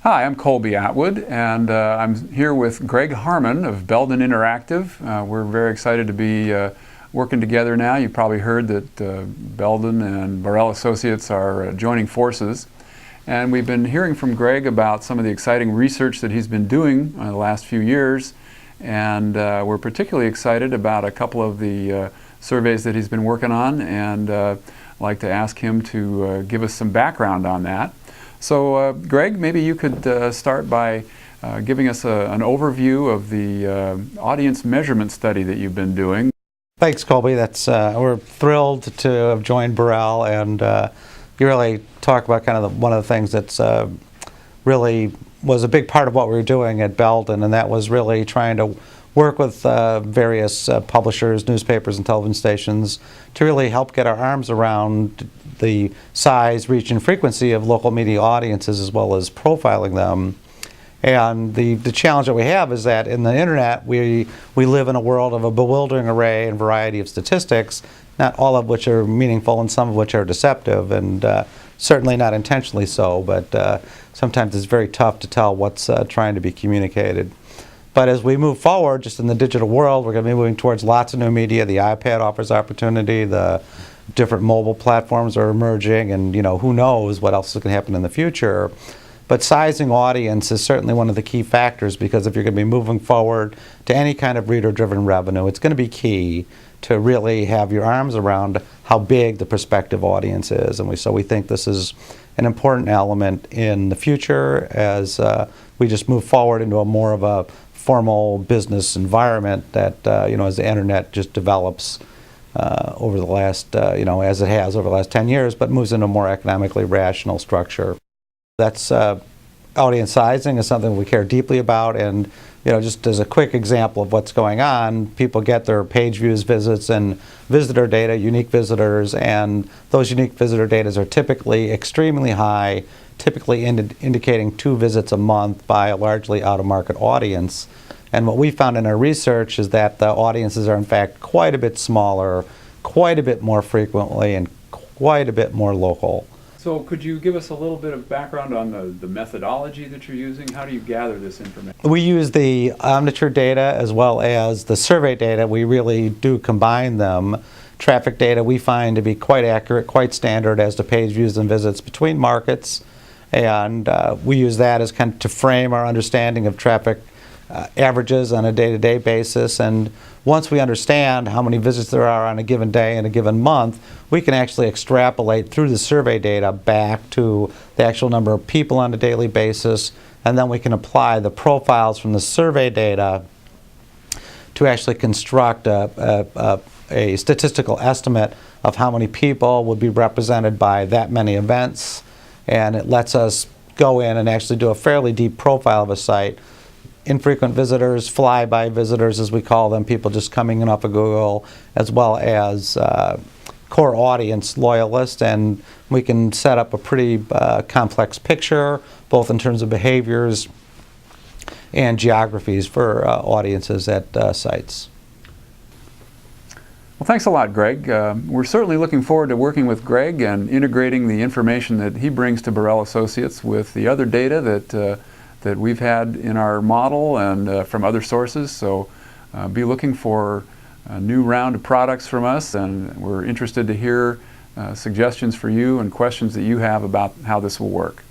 Hi, I'm Colby Atwood, and I'm here with Greg Harmon of Belden Interactive. We're very excited to be working together now. You probably heard that Belden and Borrell Associates are joining forces. And we've been hearing from Greg about some of the exciting research that he's been doing the last few years. And we're particularly excited about a couple of the surveys that he's been working on, and I'd like to ask him to give us some background on that. So Greg, maybe you could start by giving us an overview of the audience measurement study that you've been doing. Thanks, Colby. We're thrilled to have joined Borrell, and you really talk about kind of one of the things that's really was a big part of what we were doing at Belden, and that was really trying to work with various publishers, newspapers, and television stations to really help get our arms around the size, reach, and frequency of local media audiences, as well as profiling them. And the challenge that we have is that in the internet, we live in a world of a bewildering array and variety of statistics, not all of which are meaningful and some of which are deceptive, and certainly not intentionally so, but sometimes it's very tough to tell what's trying to be communicated. But as we move forward, just in the digital world, we're going to be moving towards lots of new media. The iPad offers opportunity. The different mobile platforms are emerging, and who knows what else is going to happen in the future. But sizing audience is certainly one of the key factors, because if you're going to be moving forward to any kind of reader-driven revenue, it's going to be key to really have your arms around how big the prospective audience is. And so we think this is an important element in the future as we just move forward into a more of a formal business environment that, as the internet just develops over the last, as it has over the last 10 years, but moves into a more economically rational structure. That's audience sizing is something we care deeply about, and just as a quick example of what's going on, people get their page views, visits, and visitor data, unique visitors, and those unique visitor data are typically extremely high, typically indicating 2 visits a month by a largely out-of-market audience. And what we found in our research is that the audiences are in fact quite a bit smaller, quite a bit more frequently, and quite a bit more local. So could you give us a little bit of background on the methodology that you're using? How do you gather this information? We use the Omniture data as well as the survey data. We really do combine them. Traffic data we find to be quite accurate, quite standard as to page views and visits between markets. And we use that as kind of to frame our understanding of traffic averages on a day-to-day basis. And once we understand how many visits there are on a given day and a given month, we can actually extrapolate through the survey data back to the actual number of people on a daily basis, and then we can apply the profiles from the survey data to actually construct a statistical estimate of how many people would be represented by that many events. And it lets us go in and actually do a fairly deep profile of a site. Infrequent visitors, fly-by visitors as we call them, people just coming in off of Google, as well as core audience loyalists, and we can set up a pretty complex picture, both in terms of behaviors and geographies for audiences at sites. Well, thanks a lot, Greg. We're certainly looking forward to working with Greg and integrating the information that he brings to Borrell Associates with the other data that we've had in our model and from other sources. So be looking for a new round of products from us, and we're interested to hear suggestions for you and questions that you have about how this will work.